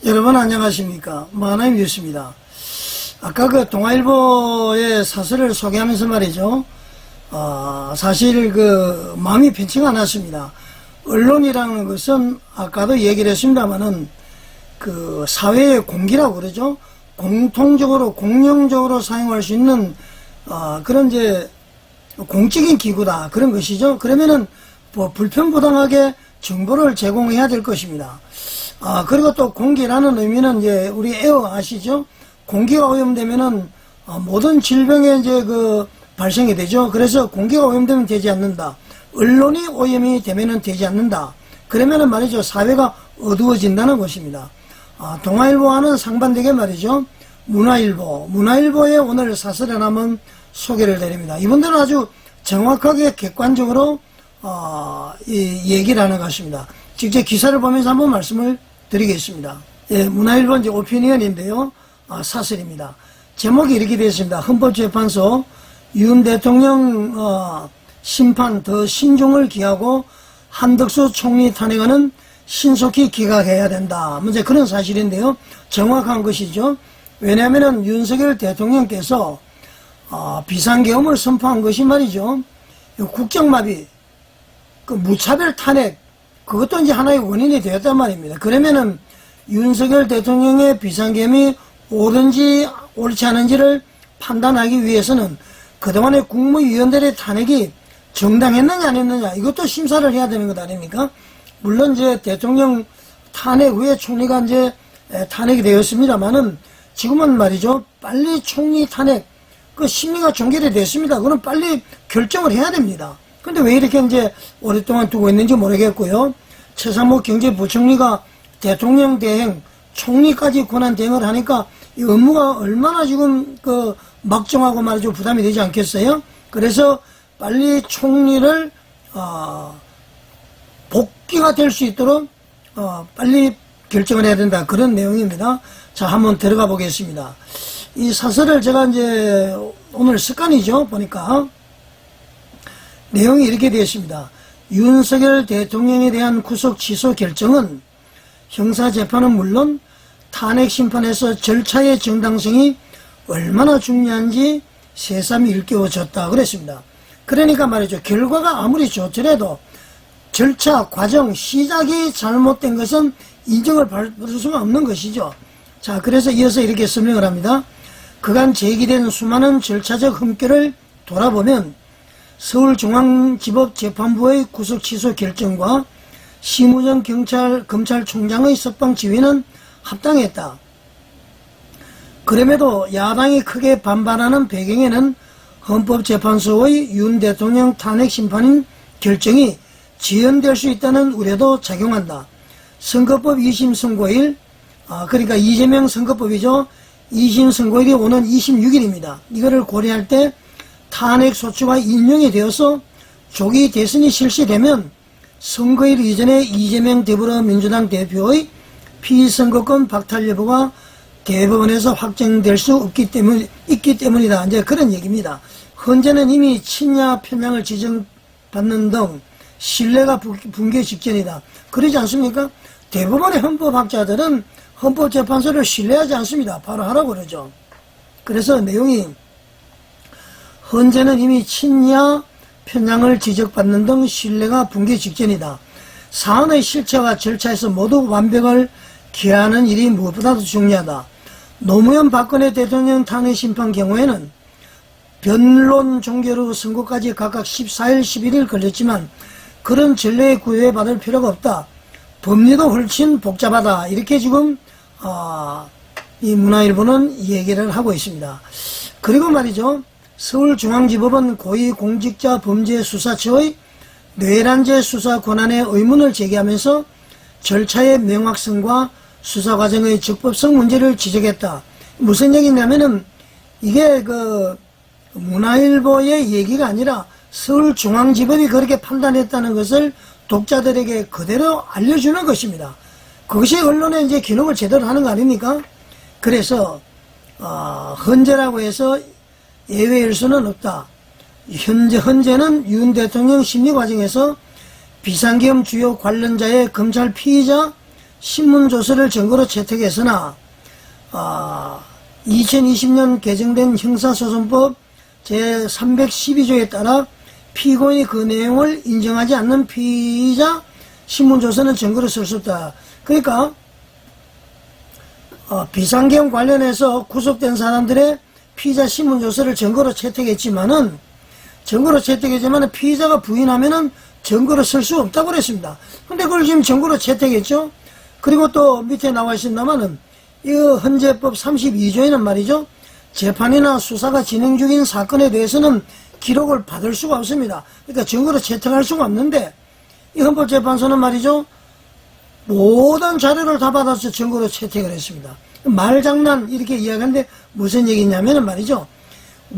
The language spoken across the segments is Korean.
여러분 안녕하십니까. 마하나임 뉴스입니다. 아까 그 동아일보의 사설을 소개하면서 말이죠. 사실 그 마음이 편치가 않았습니다. 언론이라는 것은 아까도 얘기를 했습니다만은 그 사회의 공기라고 그러죠. 공통적으로 공용적으로 사용할 수 있는 그런 이제 공적인 기구다 그런 것이죠. 그러면은 뭐 불편부당하게 정보를 제공해야 될 것입니다. 그리고 또 공기라는 의미는 이제 우리 에어 아시죠? 공기가 오염되면은 모든 질병에 이제 그 발생이 되죠. 그래서 공기가 오염되면 되지 않는다. 언론이 오염이 되면은 되지 않는다. 그러면은 말이죠. 사회가 어두워진다는 것입니다. 동아일보와는 상반되게 말이죠. 문화일보의 오늘 사설에 한번 소개를 드립니다. 이분들은 아주 정확하게 객관적으로 얘기를 하는 것 같습니다. 직접 기사를 보면서 한번 말씀을 드리겠습니다. 예, 문화일보 이제 오피니언인데요. 사설입니다. 제목이 이렇게 되어 있습니다. 헌법재판소 윤 대통령 심판 더 신중을 기하고 한덕수 총리 탄핵안은 신속히 기각해야 된다. 문제 그런 사실인데요. 정확한 것이죠. 왜냐하면 윤석열 대통령께서 비상계엄을 선포한 것이 말이죠. 국정마비, 그 무차별 탄핵, 그것도 이제 하나의 원인이 되었단 말입니다. 그러면은 윤석열 대통령의 비상계엄이 옳은지 옳지 않은지를 판단하기 위해서는 그동안의 국무위원들의 탄핵이 정당했느냐 안 했느냐 이것도 심사를 해야 되는 것 아닙니까? 물론 이제 대통령 탄핵 후에 총리가 이제 탄핵이 되었습니다만은 지금은 말이죠. 빨리 총리 탄핵 그 심리가 종결이 됐습니다. 그럼 빨리 결정을 해야 됩니다. 근데 왜 이렇게 이제 오랫동안 두고 있는지 모르겠고요. 최상목 경제부총리가 대통령 대행, 총리까지 권한 대행을 하니까 이 업무가 얼마나 지금 그 막중하고 말이죠. 부담이 되지 않겠어요? 그래서 빨리 총리를 복귀가 될 수 있도록 빨리 결정을 해야 된다. 그런 내용입니다. 자, 한번 들어가 보겠습니다. 이 사설을 제가 이제 오늘 습관이죠. 보니까 내용이 이렇게 되어 있습니다. 윤석열 대통령에 대한 구속 취소 결정은 형사재판은 물론 탄핵 심판에서 절차의 정당성이 얼마나 중요한지 새삼 일깨워졌다 그랬습니다. 그러니까 말이죠. 결과가 아무리 좋더라도 절차, 과정, 시작이 잘못된 것은 인정을 받을 수가 없는 것이죠. 자, 그래서 이어서 이렇게 설명을 합니다. 그간 제기된 수많은 절차적 흠결을 돌아보면 서울중앙지법재판부의 구속 취소 결정과 심우정 검찰총장의 석방 지휘는 합당했다. 그럼에도 야당이 크게 반발하는 배경에는 헌법재판소의 윤 대통령 탄핵 심판인 결정이 지연될 수 있다는 우려도 작용한다. 선거법 2심 선고일, 그러니까 이재명 선거법이죠. 2심 선고일이 오는 26일입니다. 이거를 고려할 때 탄핵 소추가 인용이 되어서 조기 대선이 실시되면 선거일 이전에 이재명 더불어민주당 대표의 피선거권 박탈 여부가 대법원에서 확정될 수 있기 때문이다. 이제 그런 얘기입니다. 현재는 이미 친야 편향을 지정받는 등 신뢰가 붕괴 직전이다. 그러지 않습니까? 대부분의 헌법학자들은 헌법재판소를 신뢰하지 않습니다. 바로 하라고 그러죠. 그래서 내용이 현재는 이미 친야 편향을 지적받는 등 신뢰가 붕괴 직전이다. 사안의 실체와 절차에서 모두 완벽을 기하는 일이 무엇보다도 중요하다. 노무현 박근혜 대통령 탄핵 심판 경우에는 변론 종결 후 선고까지 각각 14일, 11일 걸렸지만 그런 전례에 구애받을 필요가 없다. 법리도 훨씬 복잡하다. 이렇게 지금 이 문화일보는 얘기를 하고 있습니다. 그리고 말이죠. 서울중앙지법은 고위공직자범죄수사처의 뇌란죄 수사 권한의 의문을 제기하면서 절차의 명확성과 수사 과정의 적법성 문제를 지적했다. 무슨 얘기냐면은 이게 그 문화일보의 얘기가 아니라 서울중앙지법이 그렇게 판단했다는 것을 독자들에게 그대로 알려주는 것입니다. 그것이 언론의 이제 기능을 제대로 하는 거 아닙니까? 그래서 헌재라고 해서 예외일 수는 없다. 현재는 윤 대통령 심리 과정에서 비상계엄 주요 관련자의 검찰 피의자 신문조서를 증거로 채택했으나 2020년 개정된 형사소송법 제312조에 따라 피고인이 그 내용을 인정하지 않는 피의자 신문조서는 증거로 쓸 수 없다. 그러니까 비상계엄 관련해서 구속된 사람들의 피의자 신문조서를 증거로 채택했지만은 피의자가 부인하면은 증거로 쓸 수 없다고 그랬습니다. 근데 그걸 지금 증거로 채택했죠. 그리고 또 밑에 나와 있습니다만은 이 헌재법 32조에는 말이죠, 재판이나 수사가 진행 중인 사건에 대해서는 기록을 받을 수가 없습니다. 그러니까 증거로 채택할 수가 없는데, 이 헌법재판소는 말이죠, 모든 자료를 다 받아서 증거로 채택을 했습니다. 말장난 이렇게 이야기하는데 무슨 얘기냐면은 말이죠,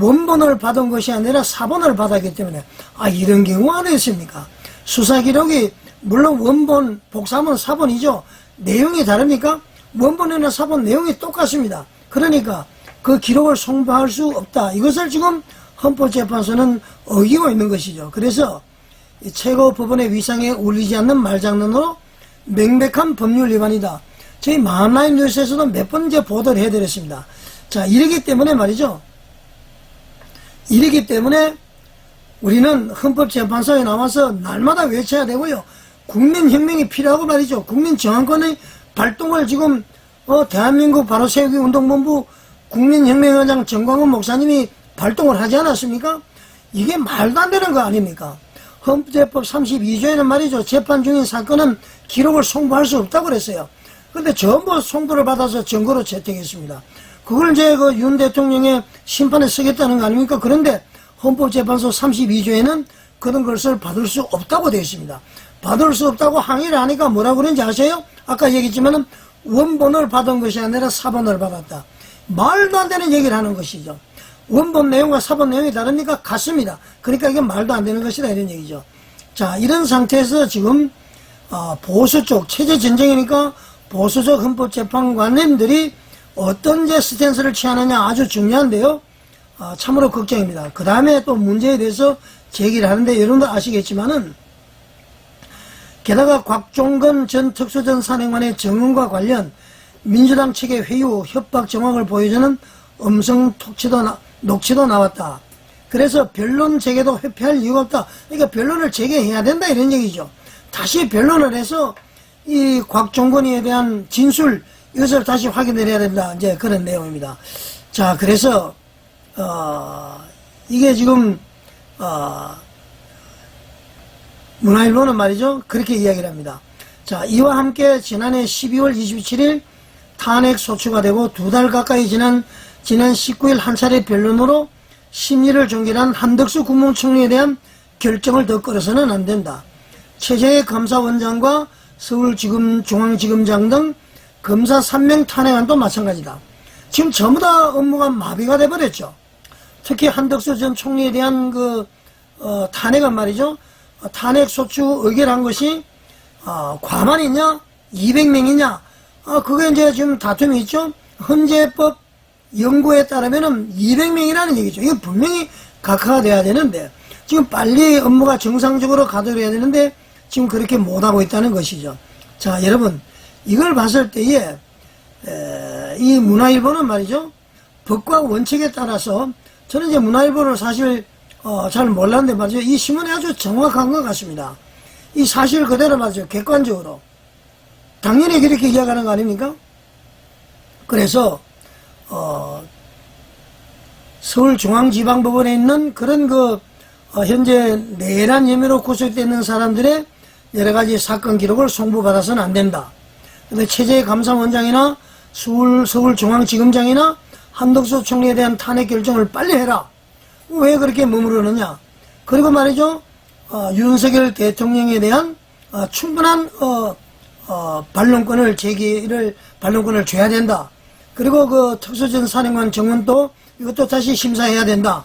원본을 받은 것이 아니라 사본을 받았기 때문에, 이런 경우가 안 했습니까? 수사기록이 물론 원본, 복사본, 사본이죠. 내용이 다릅니까? 원본이나 사본 내용이 똑같습니다. 그러니까 그 기록을 송부할 수 없다. 이것을 지금 헌법재판소는 어기고 있는 것이죠. 그래서 최고법원의 위상에 어울리지 않는 말장난으로 명백한 법률 위반이다. 저희 마음라인 뉴스에서도 몇 번째 보도를 해드렸습니다. 자, 이러기 때문에 말이죠, 우리는 헌법재판소에 나와서 날마다 외쳐야 되고요, 국민혁명이 필요하고 말이죠, 국민정황권의 발동을 지금 대한민국 바로세우기 운동본부 국민혁명원장 정광훈 목사님이 발동을 하지 않았습니까? 이게 말도 안 되는 거 아닙니까? 헌재법 32조에는 말이죠, 재판 중인 사건은 기록을 송부할 수 없다고 그랬어요. 근데 전부 송부를 받아서 증거로 채택했습니다. 그걸 이제 윤 대통령의 심판에 쓰겠다는 거 아닙니까? 그런데 헌법재판소 32조에는 그런 것을 받을 수 없다고 되어 있습니다. 받을 수 없다고 항의를 하니까 뭐라고 그러는지 아세요? 아까 얘기했지만은 원본을 받은 것이 아니라 사본을 받았다. 말도 안 되는 얘기를 하는 것이죠. 원본 내용과 사본 내용이 다릅니까? 같습니다. 그러니까 이게 말도 안 되는 것이다, 이런 얘기죠. 자, 이런 상태에서 지금 보수 쪽 체제 전쟁이니까 보수적 헌법재판관님들이 어떤 이제 스탠스를 취하느냐 아주 중요한데요. 참으로 걱정입니다. 그 다음에 또 문제에 대해서 제기를 하는데, 여러분도 아시겠지만은, 게다가 곽종건 전 특수전 사령관의 증언과 관련 민주당 측의 회유, 협박 정황을 보여주는 음성 녹취도 나왔다. 그래서 변론 재개도 회피할 이유가 없다. 그러니까 변론을 재개해야 된다, 이런 얘기죠. 다시 변론을 해서 이 곽종건이에 대한 진술, 이것을 다시 확인을 해야 된다, 이제 그런 내용입니다. 자, 그래서 이게 지금 문화일보는 말이죠, 그렇게 이야기를 합니다. 자, 이와 함께 지난해 12월 27일 탄핵 소추가 되고 2달 가까이 지난 19일 한 차례 변론으로 심리를 종결한 한덕수 국무총리에 대한 결정을 더 끌어서는 안 된다. 최재해 검사원장과 서울중앙지검장 등 검사 3명 탄핵안도 마찬가지다. 지금 전부 다 업무가 마비가 돼버렸죠. 특히 한덕수 전 총리에 대한 탄핵은 말이죠, 탄핵 소추 의결한 것이 과반이냐 200명이냐, 그게 이제 지금 다툼이 있죠. 헌재법 연구에 따르면은 200명이라는 얘기죠. 이거 분명히 각하가 돼야 되는데, 지금 빨리 업무가 정상적으로 가도록 해야 되는데 지금 그렇게 못하고 있다는 것이죠. 자, 여러분, 이걸 봤을 때에 이 문화일보는 말이죠, 법과 원칙에 따라서, 저는 이제 문화일보를 사실 잘 몰랐는데 말이죠, 이 신문이 아주 정확한 것 같습니다. 이 사실 그대로 말이죠, 객관적으로 당연히 그렇게 이야기하는 거 아닙니까? 그래서 서울중앙지방법원에 있는 그런 현재 내란 혐의로 구속되어 있는 사람들의 여러가지 사건 기록을 송부받아서는 안 된다. 근데 최재해 감사원장이나 서울중앙지검장이나 한덕수 총리에 대한 탄핵 결정을 빨리 해라. 왜 그렇게 머무르느냐. 그리고 말이죠, 윤석열 대통령에 대한 충분한 반론권을 줘야 된다. 그리고 특수전 사령관 정원도 이것도 다시 심사해야 된다.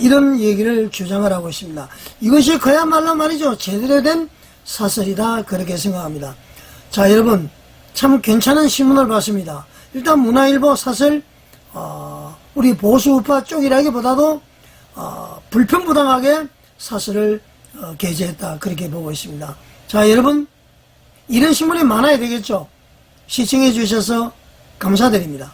이런 얘기를 주장을 하고 있습니다. 이것이 그야말로 말이죠, 제대로 된 사설이다, 그렇게 생각합니다. 자, 여러분, 참 괜찮은 신문을 봤습니다. 일단 문화일보 사설, 우리 보수우파 쪽이라기보다도 불편부당하게 사설을 게재했다, 그렇게 보고 있습니다. 자, 여러분, 이런 신문이 많아야 되겠죠. 시청해 주셔서 감사드립니다.